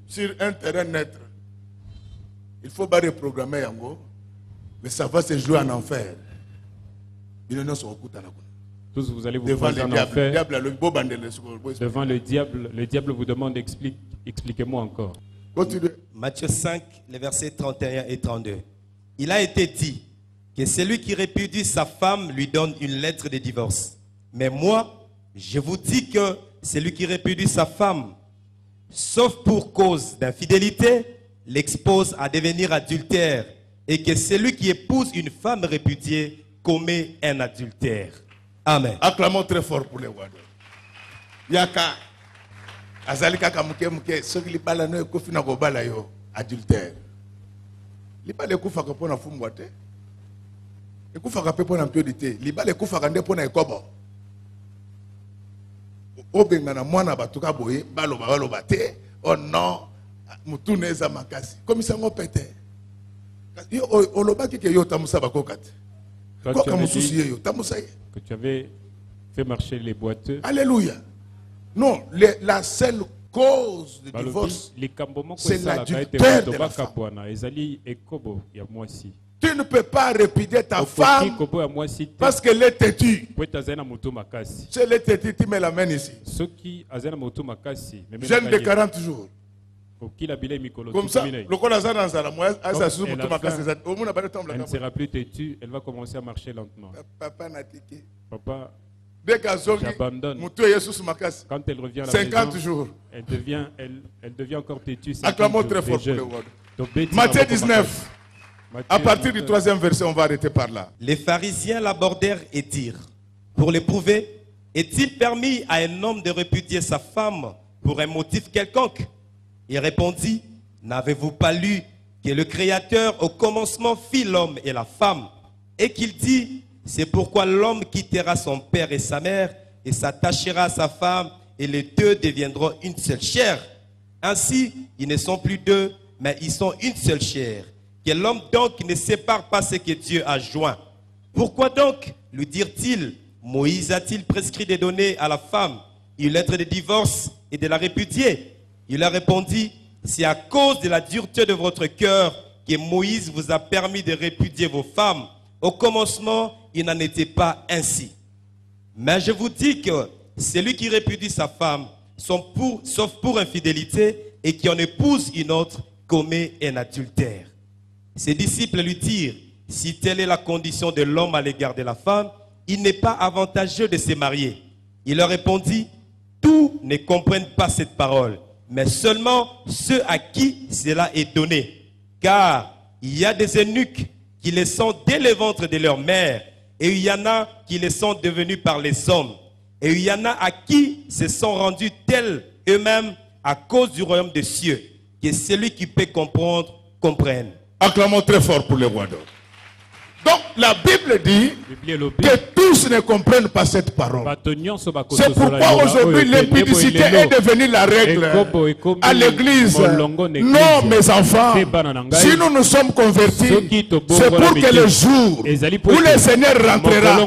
Sur un terrain neutre. Il faut pas reprogrammer Yango. Mais ça va se jouer en enfer. Tous vous allez vous poser en enfer. Devant le diable vous demande expliquez-moi encore. Matthieu 5, les versets 31 et 32. Il a été dit que celui qui répudie sa femme lui donne une lettre de divorce. Mais moi, je vous dis que celui qui répudie sa femme, sauf pour cause d'infidélité, l'expose à devenir adultère, et que celui qui épouse une femme répudiée commet un adultère. Amen. Acclamons très fort pour les Wado. Yaka. Azalika kamuke muke soki libala no ekofi na kobala yo adultère. Libala ekufa ka pona fumwa te. Ekufa ka pe pona mpiodité. Libala ekufa ka nde pona ekobo. Obenga na mwana batuka boye baloba te. Oh non, mutune eza makasi. Komisa ngo pete. Yo olobaki ke yo tamusa bakokate. Que tu avais fait marcher les boiteux. Alléluia. Non, la seule cause du divorce, c'est l'adultère de la femme. Tu ne peux pas répudier ta femme parce qu'elle est têtue. Si elle est têtue, tu me l'amènes ici. Jeune de 40 jours. Comme ça, elle ne sera plus têtue, elle va commencer à marcher lentement. Papa, j'abandonne. Quand elle revient à la 50 maison, jours. Elle devient encore têtue. Acclamons très fort pour le Word. Matthieu 19. À partir du 3e verset, on va arrêter par là. Les pharisiens l'abordèrent et dirent, pour l'éprouver, est-il permis à un homme de répudier sa femme pour un motif quelconque? Il répondit, n'avez-vous pas lu que le Créateur au commencement fit l'homme et la femme, et qu'il dit, c'est pourquoi l'homme quittera son père et sa mère et s'attachera à sa femme, et les deux deviendront une seule chair. Ainsi, ils ne sont plus deux, mais ils sont une seule chair. Que l'homme donc ne sépare pas ce que Dieu a joint. Pourquoi donc, lui dirent-ils, Moïse a-t-il prescrit de donner à la femme une lettre de divorce et de la répudier? Il leur répondit, c'est à cause de la dureté de votre cœur que Moïse vous a permis de répudier vos femmes. Au commencement, il n'en était pas ainsi. Mais je vous dis que celui qui répudie sa femme, sauf pour infidélité, et qui en épouse une autre, commet un adultère. Ses disciples lui dirent, si telle est la condition de l'homme à l'égard de la femme, il n'est pas avantageux de se marier. Il leur répondit, tous ne comprennent pas cette parole, mais seulement ceux à qui cela est donné. Car il y a des eunuques qui les sont dès le ventre de leur mère, et il y en a qui les sont devenus par les hommes, et il y en a à qui se sont rendus tels eux-mêmes à cause du royaume des cieux. Que celui qui peut comprendre, comprenne. Acclamons très fort pour les rois d'or. Donc la Bible dit que tous ne comprennent pas cette parole. C'est pourquoi aujourd'hui l'impudicité est devenue la règle à l'église. Non, mes enfants, si nous nous sommes convertis, c'est pour que le jour où le Seigneur rentrera,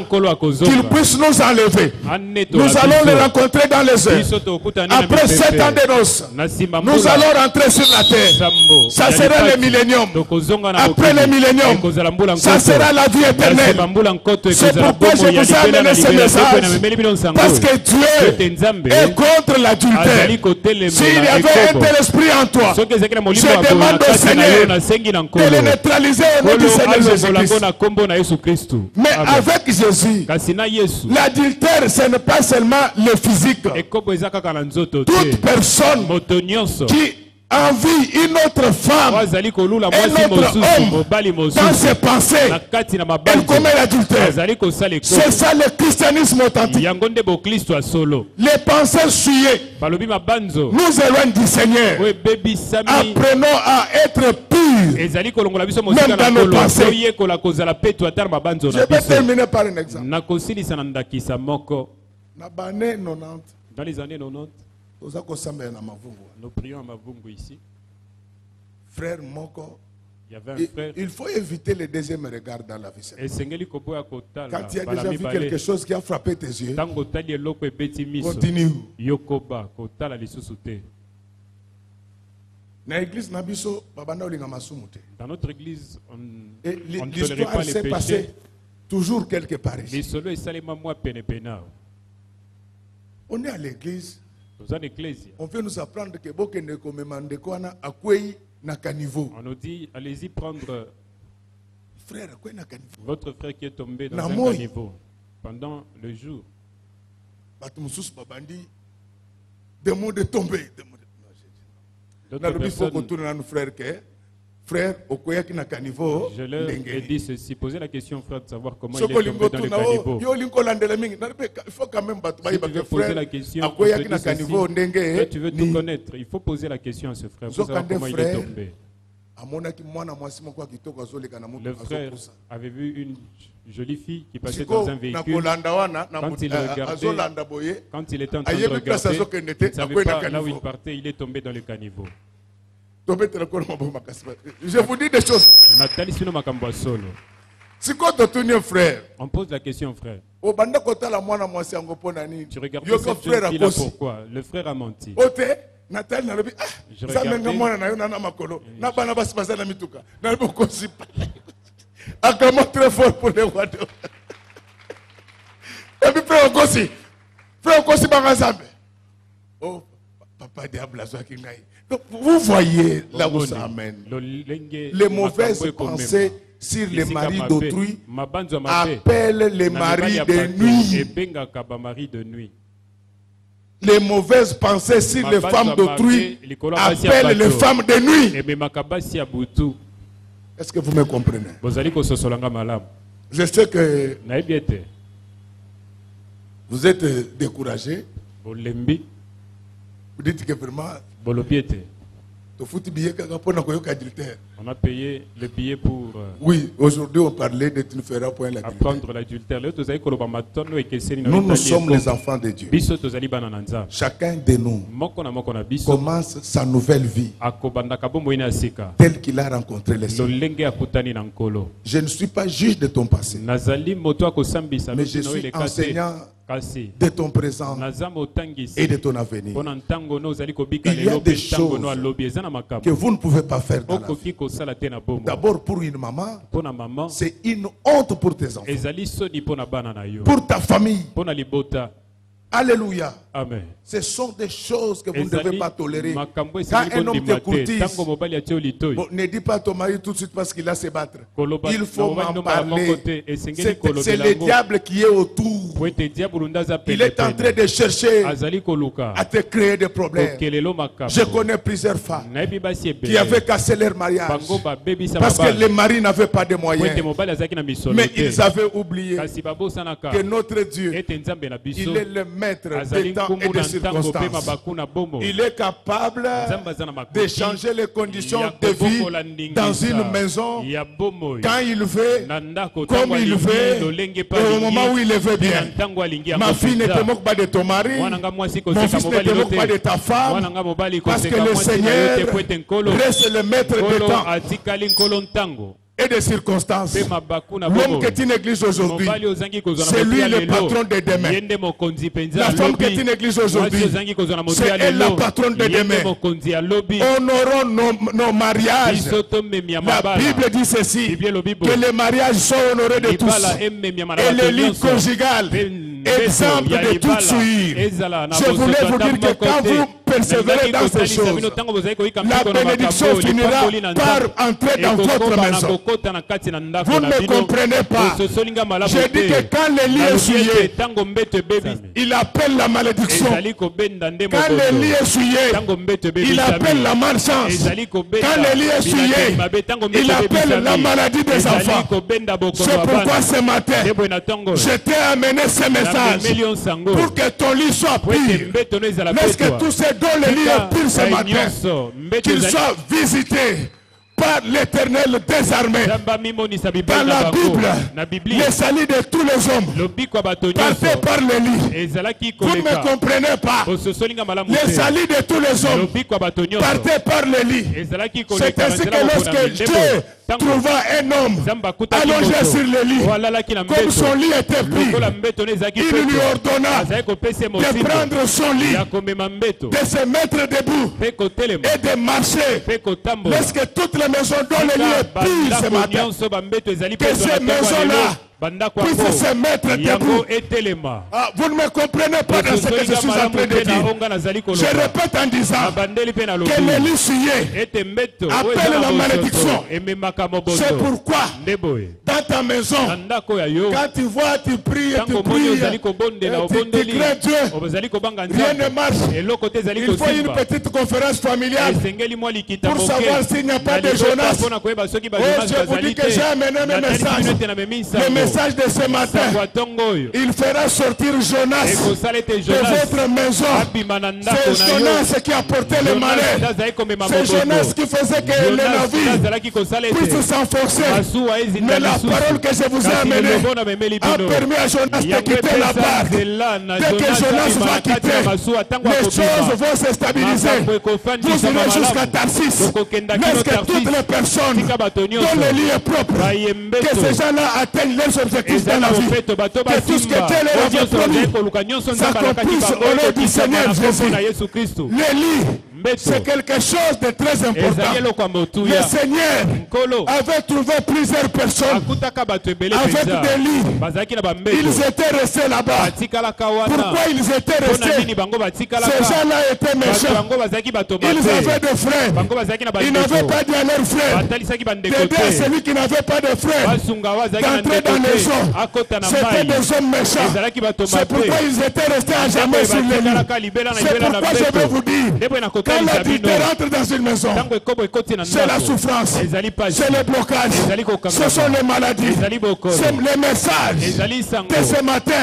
qu'il puisse nous enlever. Nous allons le rencontrer dans les heures. Après 7 ans de noces, nous allons rentrer sur la terre. Ça sera le millénium. Après le millénium, ça sera la vie éternelle. C'est pourquoi je vous ai amené ce message. Parce que Dieu est contre l'adultère. S'il y avait un tel esprit en toi, je demande au Seigneur de le neutraliser au nom du Seigneur Jésus-Christ. Mais avec Jésus, l'adultère, ce n'est pas seulement le physique. Toute personne qui envie une autre femme, un autre homme, dans ses pensées, elle commet l'adultère. C'est ça le christianisme authentique. Les pensées souillées nous éloignent du Seigneur. Apprenons à être purs même dans nos pensées. Je vais terminer par un exemple. Dans les années 90, nous prions à Mavungu ici. Frère Moko, il y avait un frère. Il faut éviter le deuxième regard dans la vie. Quand tu as déjà vu quelque chose qui a frappé tes yeux, continue. Dans notre église, l'histoire s'est passée toujours quelque part ici. On est à l'église. On veut nous apprendre que on nous dit, allez-y prendre votre frère qui est tombé dans un caniveau pendant le jour. De tomber. Frère, je leur ai dit ceci, posez la question frère de savoir comment il est tombé dans le caniveau. Si tu veux poser la question, tu veux tout connaître, il faut poser la question à ce frère pour savoir comment il est tombé. Le frère avait vu une jolie fille qui passait dans un véhicule. Quand il était en train de regarder, il ne savait pas là où il partait, il est tombé dans le caniveau. Je vous dis des choses. On pose la question, frère. Tu regardes cette jeune fille-là, pourquoi? Le frère a menti. Je très fort pour les rois. Et puis frère Okosi Bangasambe. Oh, papa diable Kingai. Donc vous voyez là où ça amène. Les mauvaises pensées sur les maris d'autrui appellent les maris de nuit. Les mauvaises pensées sur les femmes d'autrui appellent les femmes de nuit. Est-ce que vous me comprenez? Je sais que vous êtes découragé. Vous dites que vraiment on a payé le billet pour oui, aujourd'hui on parlait de tu ne feras point l'adultère. Nous sommes les enfants de Dieu. Chacun de nous commence sa nouvelle vie tel qu'il a rencontré les Seigneur. Je ne suis pas juge de ton passé, mais je suis enseignant de ton présent et de ton avenir. Il y a des choses que vous ne pouvez pas faire dans la vie. D'abord pour une maman, c'est une honte pour tes enfants, pour ta famille. Alléluia. Amen. Ce sont des choses que vous ne devez pas tolérer. Quand un homme te courtise, ne dis pas à ton mari tout de suite parce qu'il a à se battre. Il faut m'en parler. C'est le diable qui est autour. Il est en train de chercher à te créer des problèmes. Je connais plusieurs femmes qui avaient cassé leur mariage parce que les maris n'avaient pas de moyens. Mais ils avaient oublié que notre Dieu, il est le maître des temps et des circonstances. Il est capable de changer les conditions de vie dans une maison quand il veut, comme il veut, et au moment où il le veut bien. Ma fille ne te moque pas de ton mari, mon fils ne te moque pas de ta femme, parce que le Seigneur reste le maître des temps et des circonstances. L'homme qui est une église aujourd'hui, c'est lui le patron de demain. La femme qui est une église aujourd'hui, c'est elle la patronne de demain. Honorons nos mariages. La Bible dit ceci, que les mariages sont honorés de tous et les lits conjugales exemple de toute souillure. Je voulais vous dire que quand vous persévérez dans ces choses, la bénédiction finira par entrer dans votre maison. Vous ne me comprenez pas. Je dis que quand le lit est souillé, il appelle la malédiction. Quand le lit est souillé, il appelle la malchance. Quand le lit est souillé, il appelle la maladie des enfants. C'est pourquoi ce matin, je t'ai amené ce message pour que ton lit soit pur. Laisse que tous ces dons, le lit est pur ce matin, qu'il soit visité par l'Éternel des armées. Dans la Bible, le salut de tous les hommes partez par les lits. Vous ne me comprenez pas. Le salut de tous les hommes partez par les lits. C'est ainsi que lorsque Dieu trouva un homme allongé sur le lit, comme son lit était pris, il lui ordonna de prendre son lit, de se mettre debout et de marcher. Lorsque toute la maison dont le lit est pris ce matin, que ces maisons-là puisse se mettre debout. Vous ne me comprenez pas dans ce que je suis en train de dire. Je répète en disant que le lit souillé appelle la malédiction. C'est pourquoi dans ta maison, quand tu vois, tu pries et tu crains Dieu, rien ne marche. Il faut une petite conférence familiale pour savoir s'il n'y a pas de Jonas. Je vous dis que j'ai amené mes messages. Message de ce matin, il fera sortir Jonas de votre maison. C'est Jonas qui a porté le malheur. C'est Jonas qui faisait que le navire puisse s'enfoncer. Mais la parole que je vous ai amenée a permis à Jonas de quitter la barque. Dès que Jonas va quitter, les choses vont se stabiliser. Vous irez jusqu'à Tarsis. Lorsque toutes les personnes dont le lit est propre, que ces gens-là atteignent leurs objectifs dans la vie, que tout ce que Dieu leur avait promis s'accomplisse au nom du Seigneur Jésus. Le lit, c'est quelque chose de très important. Le Seigneur avait trouvé plusieurs personnes avec des lits. Ils étaient restés là-bas. Pourquoi ils étaient restés? Ces gens-là étaient méchants. Ils avaient des frères. Ils n'avaient pas dit à leurs frères d'aider à celui qui n'avait pas de frères d'entrer dans les eaux. C'était des hommes méchants. C'est pourquoi ils étaient restés à jamais sur les lits. C'est pourquoi je vais vous dire, quand l'adultère entre dans une maison, c'est la souffrance, c'est le blocage, ce sont les maladies, c'est les messages de ce matin.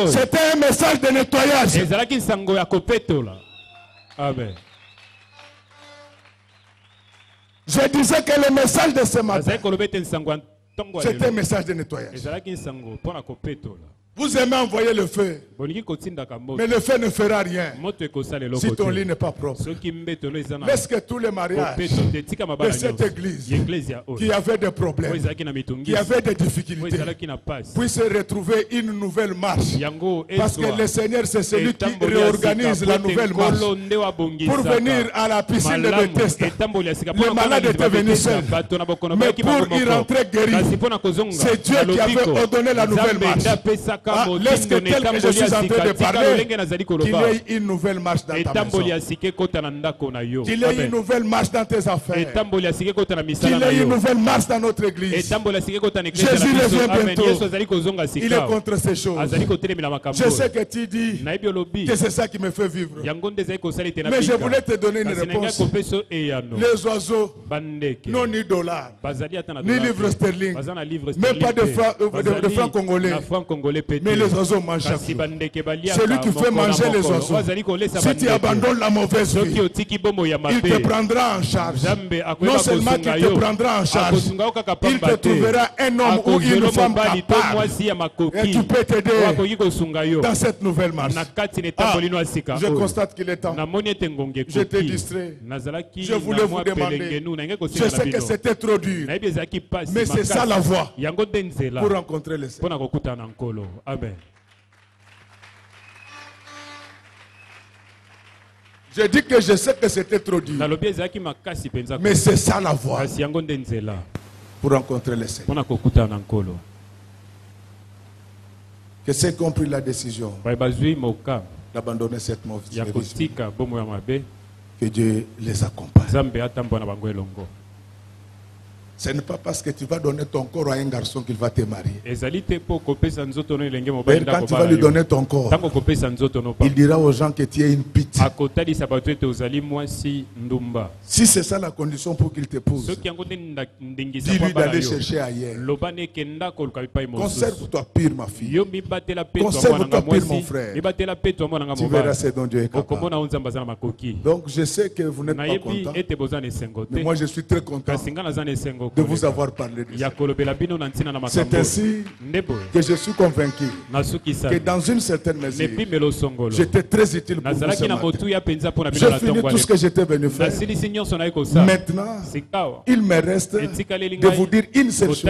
C'était un message de nettoyage. Amen. Je disais que le message de ce matin, c'était un message de nettoyage. Vous aimez envoyer le feu, mais le feu ne fera rien si ton lit n'est pas propre. Laisse que tous les mariages de cette église qui avaient des problèmes, qui avaient des difficultés, puissent retrouver une nouvelle marche. Parce que le Seigneur, c'est celui qui réorganise la nouvelle marche. Pour venir à la piscine de Bethesda, les malades étaient venus seuls. Mais pour y rentrer guéri, c'est Dieu qui avait ordonné la nouvelle marche. Laisse que tel que je suis en train de parler, qu'il y ait une nouvelle marche dans ta maison. Qu'il y ait une nouvelle marche dans tes affaires. Qu'il y ait une nouvelle marche dans notre église. Jésus revient bientôt. Il est contre ces choses. Je sais que tu dis que c'est ça qui me fait vivre. Mais je voulais te donner une réponse. Les oiseaux n'ont ni dollars, ni livres sterling, même pas de francs congolais. Mais les oiseaux mangent chaque jour. C'est lui qui fait manger les oiseaux. Si tu abandonnes la mauvaise vie, il te prendra en charge. Non seulement qu'il te prendra en charge, il te trouvera un homme ou une femme capable. Et tu peux t'aider dans cette nouvelle marche. Je constate qu'il est temps. J'étais distrait. Je voulais vous demander. Je sais que c'était trop dur. Mais c'est ça la voie pour rencontrer le Seigneur. Amen. Je dis que je sais que c'était trop dur. Mais c'est ça la voie pour rencontrer le Seigneur. Que ceux qui ont pris la décision d'abandonner cette mauvaise vie, que Dieu les accompagne. Ce n'est pas parce que tu vas donner ton corps à un garçon qu'il va te marier. Quand tu vas lui donner ton corps, il dira aux gens que tu es une pute. Si c'est ça la condition pour qu'il t'épouse, dis-lui d'aller chercher ailleurs. Conserve-toi pire, ma fille. Conserve-toi pire, mon frère. Tu verras ce dont Dieu est capable. Donc je sais que vous n'êtes pas content, mais moi je suis très content de vous avoir parlé de ça. C'est ainsi que je suis convaincu que dans une certaine mesure, j'étais très utile pour vous ce matin. J'ai fini tout ce que j'étais venu faire. Maintenant, il me reste de vous dire une seule chose.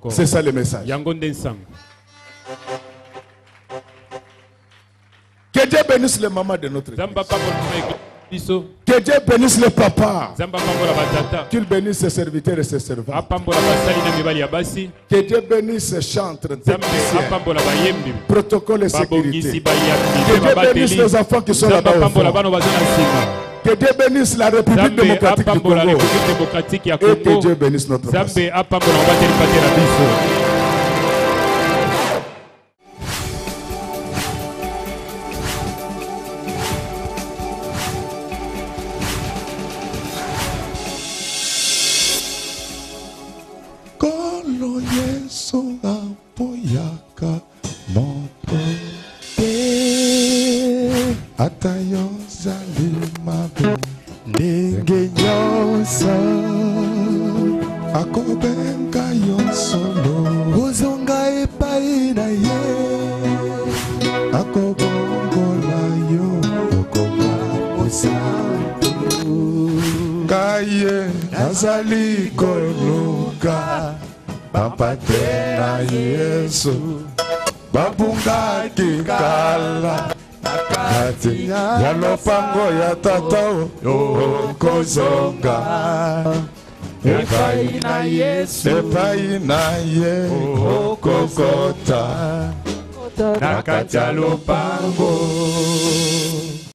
C'est ça le message. Que Dieu bénisse les mamans de notre église. Que Dieu bénisse le papa. Qu'il bénisse ses serviteurs et ses servantes. Que Dieu bénisse ses chantres, techniciens, protocole et sécurité. Que Dieu bénisse les enfants qui sont là-bas au fond. Que Dieu bénisse la République démocratique du Congo. Et que Dieu bénisse notre nation. Atayo zalimabe ndenge nyonso akobenga yo solo ozonga epai na ye akobongola yo okoma osantu kaye nazali koluka bampate na Yesu babungaki kala kati ya lopango ya tata okozonga epai na Yesu epai na ye okokota na kati ya lopango.